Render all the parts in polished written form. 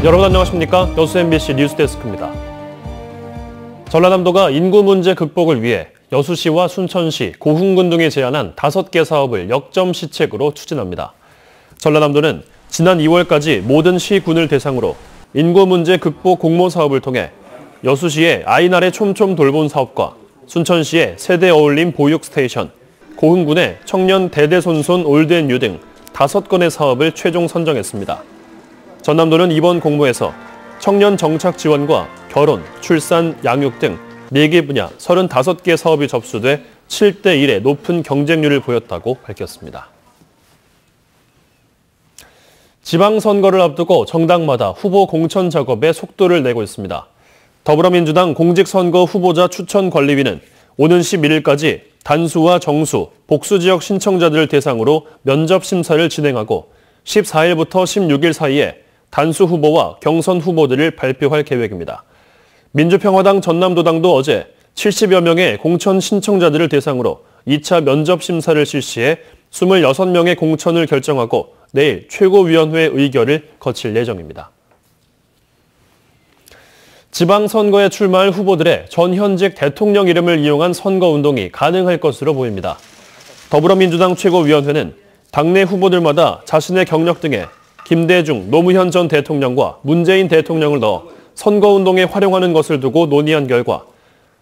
여러분 안녕하십니까? 여수 MBC 뉴스데스크입니다. 전라남도가 인구 문제 극복을 위해 여수시와 순천시, 고흥군 등이 제안한 5개 사업을 역점 시책으로 추진합니다. 전라남도는 지난 2월까지 모든 시군을 대상으로 인구 문제 극복 공모 사업을 통해 여수시의 아이날의 촘촘 돌봄 사업과 순천시의 세대 어울림 보육 스테이션, 고흥군의 청년 대대손손 올드앤뉴 등 5건의 사업을 최종 선정했습니다. 전남도는 이번 공모에서 청년 정착 지원과 결혼, 출산, 양육 등 4개 분야 35개 사업이 접수돼 7대1의 높은 경쟁률을 보였다고 밝혔습니다. 지방선거를 앞두고 정당마다 후보 공천 작업에 속도를 내고 있습니다. 더불어민주당 공직선거 후보자 추천관리위는 오는 11일까지 단수와 정수, 복수지역 신청자들을 대상으로 면접 심사를 진행하고 14일부터 16일 사이에 단수 후보와 경선 후보들을 발표할 계획입니다. 민주평화당 전남도당도 어제 70여 명의 공천 신청자들을 대상으로 2차 면접 심사를 실시해 26명의 공천을 결정하고 내일 최고위원회 의결을 거칠 예정입니다. 지방선거에 출마할 후보들의 전 현직 대통령 이름을 이용한 선거운동이 가능할 것으로 보입니다. 더불어민주당 최고위원회는 당내 후보들마다 자신의 경력 등에 김대중, 노무현 전 대통령과 문재인 대통령을 넣어 선거운동에 활용하는 것을 두고 논의한 결과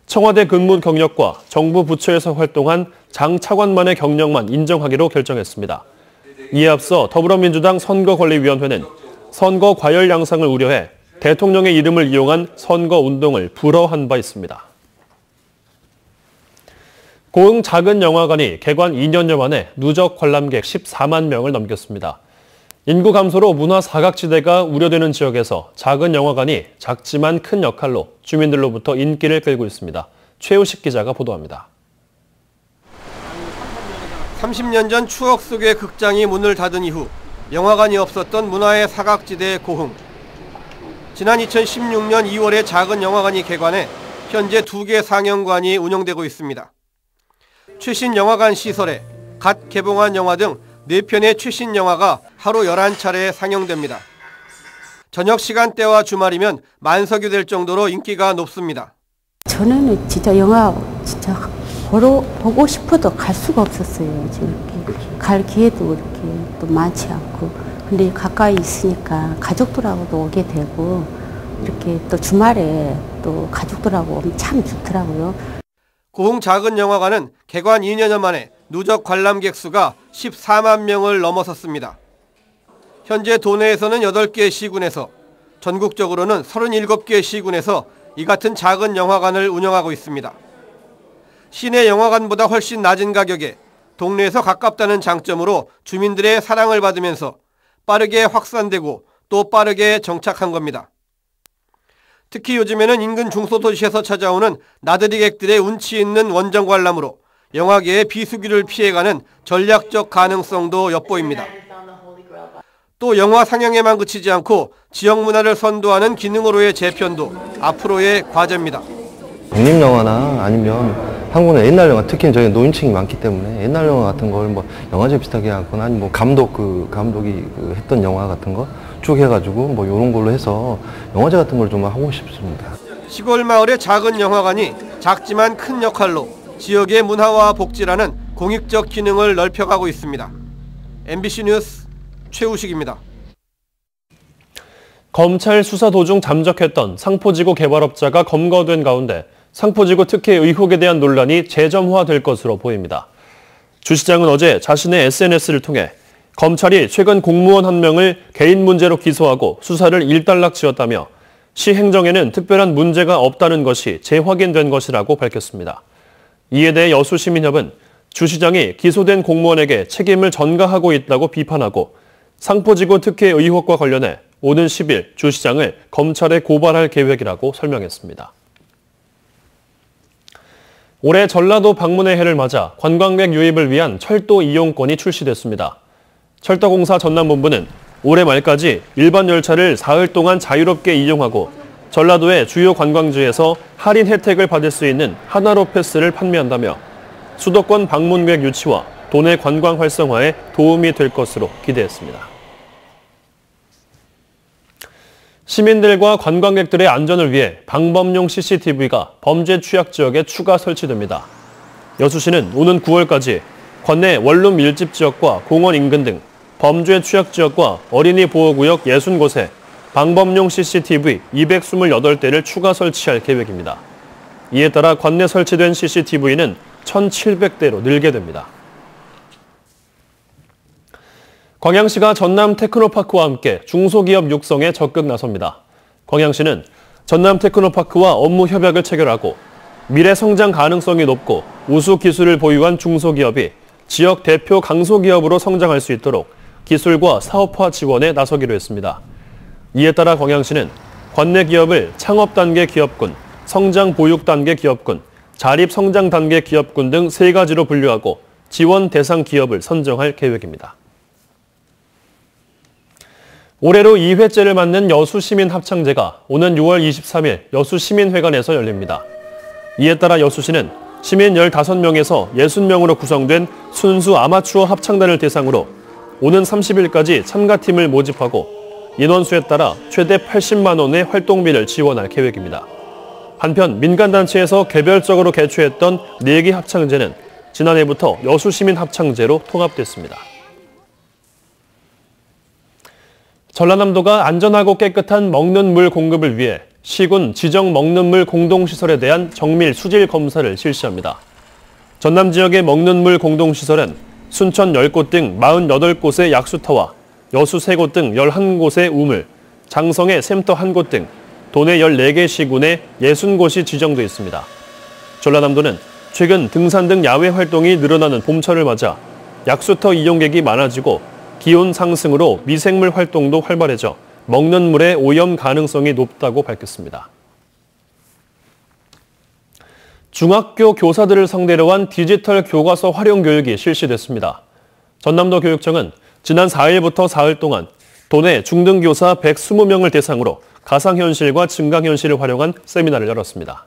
청와대 근무 경력과 정부 부처에서 활동한 장 차관만의 경력만 인정하기로 결정했습니다. 이에 앞서 더불어민주당 선거관리위원회는 선거 과열 양상을 우려해 대통령의 이름을 이용한 선거운동을 불허한 바 있습니다. 고흥 작은 영화관이 개관 2년여 만에 누적 관람객 14만 명을 넘겼습니다. 인구 감소로 문화 사각지대가 우려되는 지역에서 작은 영화관이 작지만 큰 역할로 주민들로부터 인기를 끌고 있습니다. 최우식 기자가 보도합니다. 30년 전 추억 속의 극장이 문을 닫은 이후 영화관이 없었던 문화의 사각지대 고흥. 지난 2016년 2월에 작은 영화관이 개관해 현재 2개 상영관이 운영되고 있습니다. 최신 영화관 시설에 갓 개봉한 영화 등 4편의 최신 영화가 하루 11차례 상영됩니다. 저녁 시간대와 주말이면 만석이 될 정도로 인기가 높습니다. 저는 진짜 영화 보고 싶어도 갈 수가 없었어요. 지금 갈 기회도 이렇게 또 많지 않고. 근데 가까이 있으니까 가족들하고도 오게 되고 이렇게 또 주말에 또 가족들하고 오면 참 좋더라고요. 고흥 작은 영화관은 개관 2년여 만에 누적 관람객 수가 14만 명을 넘어섰습니다. 현재 도내에서는 8개 시군에서 전국적으로는 37개 시군에서 이 같은 작은 영화관을 운영하고 있습니다. 시내 영화관보다 훨씬 낮은 가격에 동네에서 가깝다는 장점으로 주민들의 사랑을 받으면서 빠르게 확산되고 또 빠르게 정착한 겁니다. 특히 요즘에는 인근 중소도시에서 찾아오는 나들이객들의 운치 있는 원정 관람으로 영화계의 비수기를 피해가는 전략적 가능성도 엿보입니다. 또 영화 상영에만 그치지 않고 지역 문화를 선도하는 기능으로의 재편도 앞으로의 과제입니다. 독립영화나 아니면 한국은 옛날 영화, 특히 저희 노인층이 많기 때문에 옛날 영화 같은 걸 뭐 영화제 비슷하게 하거나 아니면 뭐 감독이 했던 영화 같은 거 쭉 해가지고 뭐 이런 걸로 해서 영화제 같은 걸 좀 하고 싶습니다. 시골 마을의 작은 영화관이 작지만 큰 역할로 지역의 문화와 복지라는 공익적 기능을 넓혀가고 있습니다. MBC 뉴스 최우식입니다. 검찰 수사 도중 잠적했던 상포지구 개발업자가 검거된 가운데 상포지구 특혜 의혹에 대한 논란이 재점화될 것으로 보입니다. 주 시장은 어제 자신의 SNS를 통해 검찰이 최근 공무원 한 명을 개인 문제로 기소하고 수사를 일단락지었다며 시 행정에는 특별한 문제가 없다는 것이 재확인된 것이라고 밝혔습니다. 이에 대해 여수시민협은 주 시장이 기소된 공무원에게 책임을 전가하고 있다고 비판하고 상포지구 특혜 의혹과 관련해 오는 10일 주 시장을 검찰에 고발할 계획이라고 설명했습니다. 올해 전라도 방문의 해를 맞아 관광객 유입을 위한 철도 이용권이 출시됐습니다. 철도공사 전남본부는 올해 말까지 일반 열차를 사흘 동안 자유롭게 이용하고 전라도의 주요 관광지에서 할인 혜택을 받을 수 있는 하나로 패스를 판매한다며 수도권 방문객 유치와 도내 관광 활성화에 도움이 될 것으로 기대했습니다. 시민들과 관광객들의 안전을 위해 방범용 CCTV가 범죄 취약 지역에 추가 설치됩니다. 여수시는 오는 9월까지 관내 원룸 밀집 지역과 공원 인근 등 범죄 취약 지역과 어린이 보호구역 60곳에 방범용 CCTV 228대를 추가 설치할 계획입니다. 이에 따라 관내 설치된 CCTV는 1,700대로 늘게 됩니다. 광양시가 전남 테크노파크와 함께 중소기업 육성에 적극 나섭니다. 광양시는 전남 테크노파크와 업무 협약을 체결하고 미래 성장 가능성이 높고 우수 기술을 보유한 중소기업이 지역 대표 강소기업으로 성장할 수 있도록 기술과 사업화 지원에 나서기로 했습니다. 이에 따라 광양시는 관내 기업을 창업 단계 기업군, 성장 보육 단계 기업군, 자립 성장 단계 기업군 등 3가지로 분류하고 지원 대상 기업을 선정할 계획입니다. 올해로 2회째를 맞는 여수시민합창제가 오는 6월 23일 여수시민회관에서 열립니다. 이에 따라 여수시는 시민 15명에서 60명으로 구성된 순수 아마추어 합창단을 대상으로 오는 30일까지 참가팀을 모집하고 인원수에 따라 최대 80만 원의 활동비를 지원할 계획입니다. 한편 민간단체에서 개별적으로 개최했던 4개 합창제는 지난해부터 여수시민합창제로 통합됐습니다. 전라남도가 안전하고 깨끗한 먹는 물 공급을 위해 시군 지정 먹는 물 공동시설에 대한 정밀 수질 검사를 실시합니다. 전남 지역의 먹는 물 공동시설은 순천 10곳 등 48곳의 약수터와 여수 3곳 등 11곳의 우물, 장성의 샘터 1곳 등 도내 14개 시군에 60곳이 지정돼 있습니다. 전라남도는 최근 등산 등 야외 활동이 늘어나는 봄철을 맞아 약수터 이용객이 많아지고 기온 상승으로 미생물 활동도 활발해져 먹는 물의 오염 가능성이 높다고 밝혔습니다. 중학교 교사들을 상대로 한 디지털 교과서 활용 교육이 실시됐습니다. 전남도 교육청은 지난 4일부터 사흘 동안 도내 중등교사 120명을 대상으로 가상현실과 증강현실을 활용한 세미나를 열었습니다.